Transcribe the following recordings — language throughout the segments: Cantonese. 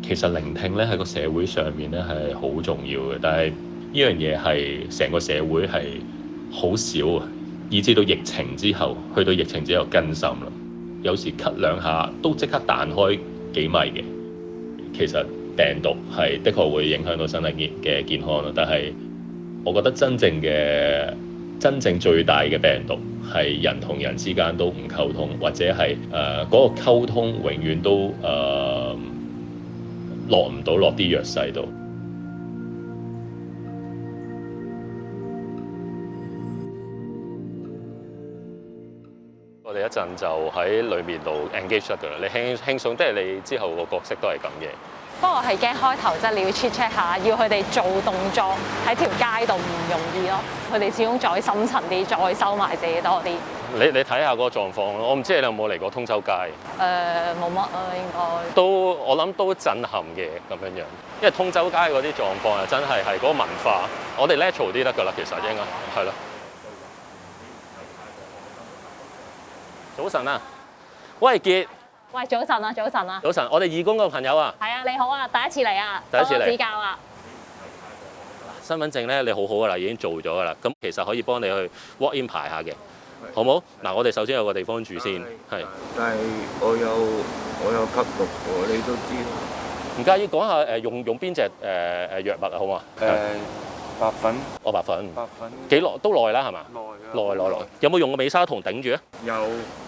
其實聆聽咧喺個社會上面咧係好重要嘅，但係呢樣嘢係成個社會係好少啊，以至到疫情之後，去到疫情之後更甚啦。有時咳兩下都即刻彈開幾米嘅。其實病毒係的確會影響到身體嘅健康咯，但係我覺得真正最大嘅病毒係人同人之間都唔溝通，或者係嗰個溝通永遠都落唔到落啲弱勢度。我哋一陣就喺裏面度 engage 得㗎啦，你輕鬆，即係你之後個角色都係咁嘅。不過我係驚開頭即係你要 check 下，要佢哋做動作喺條街度唔容易咯。佢哋始終再深層啲，再收埋自己多啲。你睇下嗰個狀況咯。我唔知你有冇嚟過通州街？冇乜啊，應該。我諗都震撼嘅咁樣樣，因為通州街嗰啲狀況啊，真係嗰個文化，我哋 natural 啲得㗎啦，其實應該係咯。早晨啊，喂傑。喂，早晨啊，早晨啊！早晨，我哋義工個朋友啊。係啊，你好啊，第一次嚟啊，第一次嚟。多多指教啊。身份證咧，你好好㗎啦，已經做咗㗎啦。咁其實可以幫你去 walk in 排下嘅，好冇？嗱，我哋首先有個地方住先，係。但係我有吸毒喎，你都知。唔介意講下用邊隻藥物啊，好嘛？白粉。哦，白粉。白粉。幾耐都耐啦，係嘛？耐耐。有冇用過美沙酮頂住啊？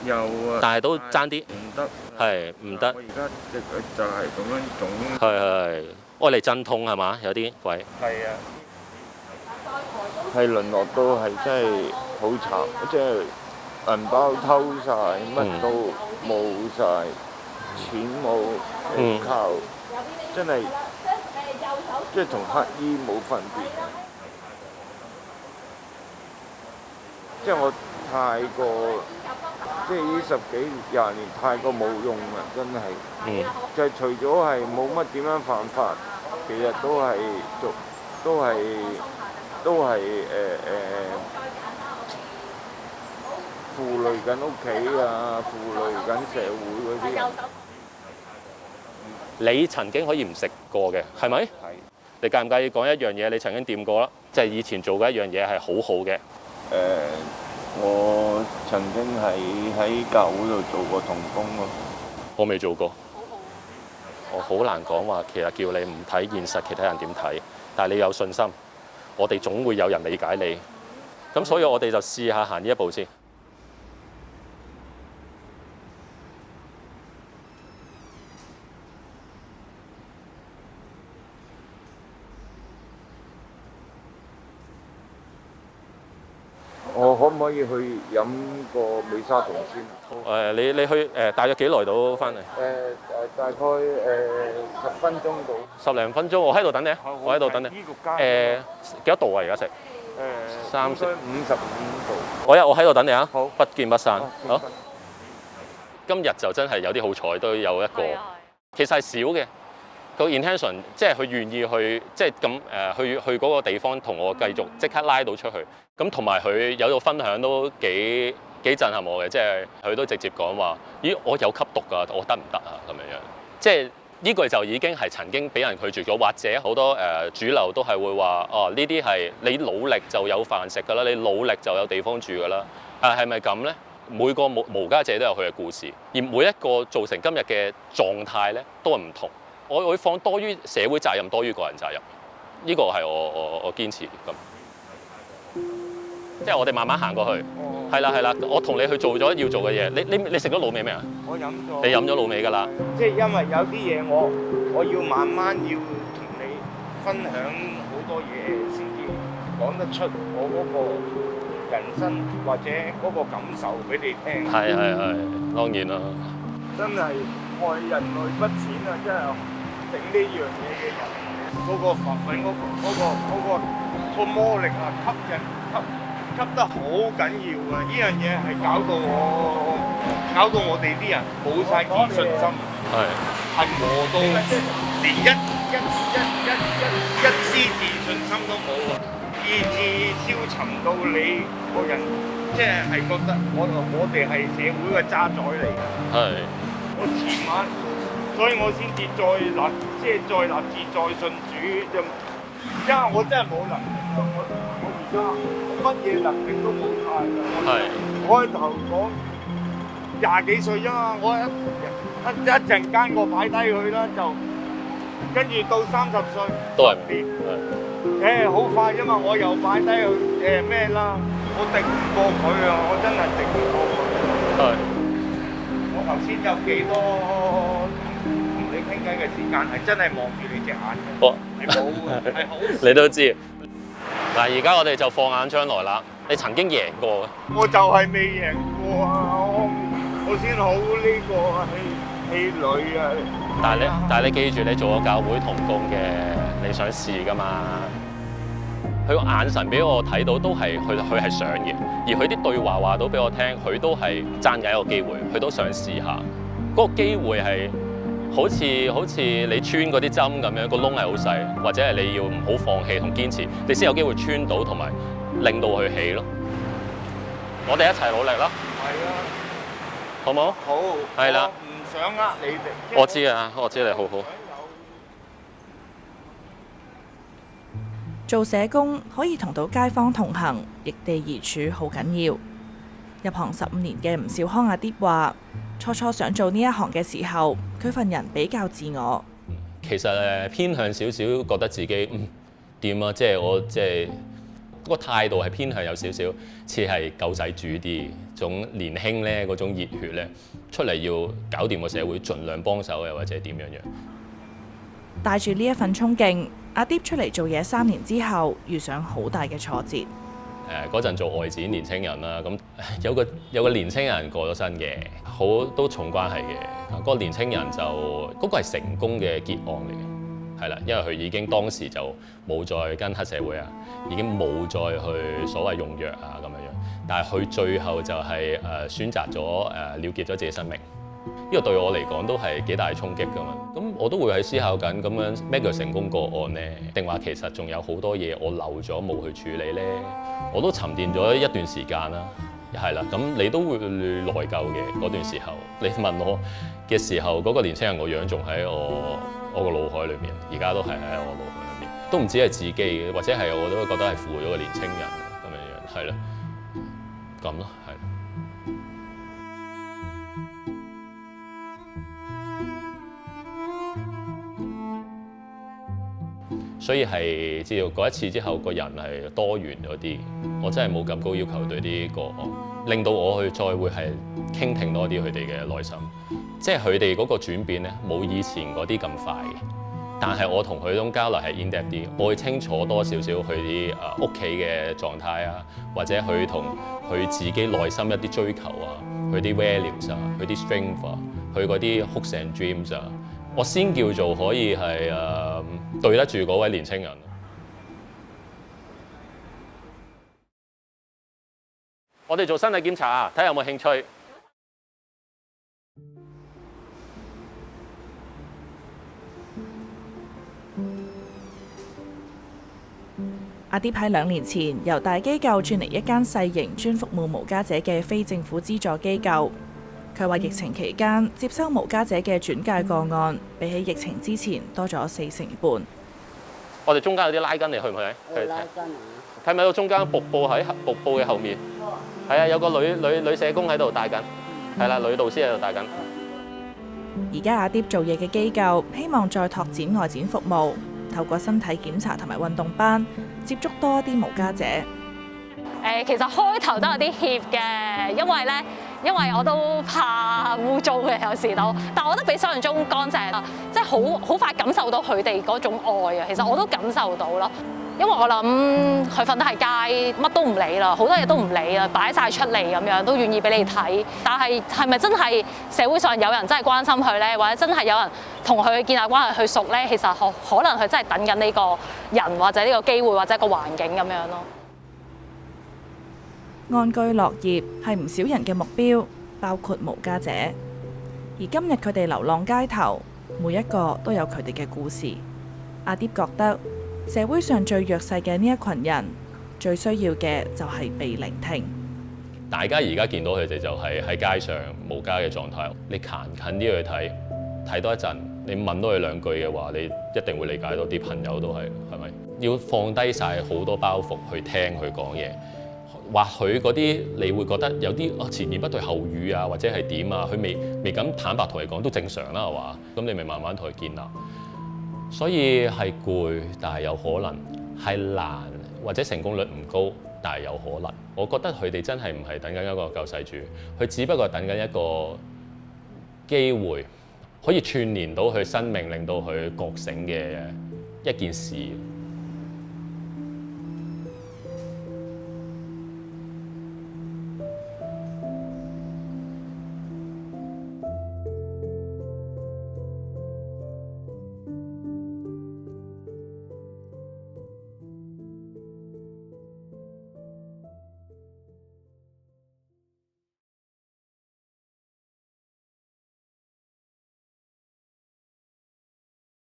有啊。但係都爭啲。唔得。係唔得。我而家隻腳就係咁樣腫。係。愛嚟鎮痛係嘛？有啲位。係啊。係淪落到係真係好慘，即係銀包偷晒，乜都冇晒，錢冇靠，真係即係同乞衣冇分別。即係我太過，即係呢10幾20年太過冇用啦，真係。就係除咗係冇乜點樣犯法，其實都係負累緊屋企啊，負累緊社會嗰啲人。你曾經可以唔食過嘅，係咪？係。你介唔介意講一樣嘢？你曾經掂過啦，即係以前做嘅一樣嘢係好好嘅。我曾經喺教會度做過童工咯。我未做過。我好難講話，其實叫你唔睇現實，其他人點睇？但係你有信心，我哋總會有人理解你。咁所以我哋就試下行呢一步先。我可唔可以去飲個美沙酮先？你去大約幾耐到翻嚟？大概10分鐘到。10零分鐘，我喺度等你啊！我喺度等你。幾多度啊？而家食？35度。我喺度等你啊！好，不見不散。好。今日就真係有啲好彩，都有一個。其實係少嘅。個 intention 即係佢願意去，即係咁去嗰個地方同我繼續即刻拉到出去。咁同埋佢有度分享都幾震撼我嘅，即係佢都直接講話：咦，我有吸毒㗎，我得唔得啊？咁樣樣，即係呢句就已經係曾經俾人拒絕咗，或者好多主流都係會話：哦，呢啲係你努力就有飯食㗎啦，你努力就有地方住㗎啦。係咪咁呢？每個無家者都有佢嘅故事，而每一個造成今日嘅狀態咧都係唔同。我會放多於社會責任多於個人責任，呢個係我堅持咁。即係我哋慢慢行過去，係啦，我同你去做咗要做嘅嘢。你食咗滷味未啊？我飲咗。你飲咗滷味㗎啦。即係因為有啲嘢我要慢慢要同你分享好多嘢先至講得出我嗰個人生或者嗰個感受俾你聽。係，當然啦。真係愛人類不淺啊！真係整呢樣嘢嘅人，嗰個白粉嗰個魔力啊，吸得好緊要啊！呢樣嘢係搞到我哋啲人冇晒自信心，係磨到連一絲自信心都冇啊！意志消沉到你個人，即係覺得我哋係社會嘅渣滓嚟嘅。係。我前晚所以我先至再立志再信主啫。因為我真係冇能力啊！我而家乜嘢能力都冇晒㗎。我開頭講20幾歲啫嘛，我一陣間我擺低佢啦，就跟住到30歲都係10年，好快啫嘛，我又擺低佢咩啦，我敵唔過佢啊！我真係敵唔過佢。我頭先有幾多同你傾偈嘅時間係真係望住你隻眼嘅，係冇嘅，係好。你都知。嗱，而家我哋就放眼將來啦。你曾經贏過嘅？我就係未贏過啊！我先好呢個氣餒啊！但係你記住，你做咗教會同工嘅，你想試㗎嘛？佢個眼神俾我睇到都係佢係想嘅，而佢啲對話話到俾我聽，佢都係爭緊一個機會，佢都想試下。嗰個機會係好似你穿嗰啲針咁樣，個窿係好細，或者係你要唔好放棄同堅持，你先有機會穿到同埋令到佢起咯。我哋一齊努力啦！係啊，好冇？好。係啦。唔想呃你哋。我知啊，我知你好好。做社工可以同到街坊同行，易地而處好緊要。入行15年嘅吳兆康阿爹話，初想做呢一行嘅時候，佢份人比較自我。其實偏向少少，覺得自己掂啊，即係我個態度係偏向有少少似係狗仔主啲，種年輕咧嗰種熱血咧，出嚟要搞掂個社會，盡量幫手又或者點樣。帶住呢一份衝勁，阿爹出嚟做嘢3年之後，遇上好大嘅挫折。嗰陣做外展年青人啦，咁有個年青人過咗身嘅，都重關係嘅。嗰個年青人就嗰個係成功嘅結案嚟嘅，係啦，因為佢已經當時就冇再跟黑社會啊，已經冇再去所謂用藥啊咁樣，但係佢最後就係選擇咗了結咗自己生命。呢個對我嚟講都係幾大衝擊㗎嘛，咁我都會喺思考緊咁樣咩叫成功個案呢？定話其實仲有好多嘢我漏咗冇去處理呢？我都沉澱咗一段時間啦，係啦，咁你都會內疚嘅嗰段時候。你問我嘅時候，嗰個年青人個樣仲喺我個腦海裏面，而家都係喺我腦海裏面，都唔止係自己嘅，或者係我都覺得係負咗個年青人咁樣，係啦，咁咯，係。所以係知道嗰一次之後，個人係多元咗啲。我真係冇咁高要求對啲個案，令到我去再會係傾聽多啲佢哋嘅內心。即係佢哋嗰個轉變咧，冇以前嗰啲咁快嘅。但係我同佢種交流係 in depth 啲，我會清楚多少少佢啲屋企嘅狀態啊，或者佢同佢自己內心一啲追求啊，佢啲 values 啊，佢啲 strength 啊，佢嗰啲 hopes and dreams 啊。我先叫做可以係對得住嗰位年青人。我哋做身體檢查啊，睇下有冇興趣。阿爹喺2年前由大機構轉嚟一間細型專服務無家者嘅非政府資助機構。佢話疫情期間接收無家者嘅轉介個案，比起疫情之前多咗4成半。我哋中間有啲拉筋，你去唔去？去拉筋啊！睇唔睇到中間瀑布喺瀑布嘅後面？係啊，有個女社工喺度帶緊，係啦，女導師喺度帶緊。而家阿爹做嘢嘅機構希望再拓展外展服務，透過身體檢查同埋運動班，接觸多啲無家者。其實開頭都有啲怯嘅，因為我都怕污糟嘅有時都，但我覺得比想像中乾淨啦，即係好快感受到佢哋嗰種愛啊！其實我都感受到咯，因為我諗佢瞓得喺街，乜都唔理啦，好多嘢都唔理啦，擺晒出嚟咁樣，都願意俾你睇。但係咪真係社會上有人真係關心佢咧，或者真係有人同佢建立關係去熟咧？其實可能佢真係等緊呢個人或者呢個機會或者個環境咁樣咯。安居樂業係唔少人嘅目標，包括無家者。而今日佢哋流浪街頭，每一個都有佢哋嘅故事。阿爹覺得社會上最弱勢嘅呢一群人，最需要嘅就係被聆聽。大家而家見到佢哋就係喺街上無家嘅狀態，你行近啲去睇多一陣。你問多佢兩句嘅話，你一定會理解到。啲朋友都係咪？要放低晒好多包袱去聽佢講嘢。或許嗰啲你會覺得有啲前言不對後語啊，或者係點啊，佢未敢坦白同你講都正常啦，係嘛？咁你咪慢慢同佢建立。所以係攰，但係有可能係難，或者成功率唔高，但係有可能。我覺得佢哋真係唔係等緊一個救世主，佢只不過等緊一個機會，可以串連到佢生命，令到佢覺醒嘅一件事。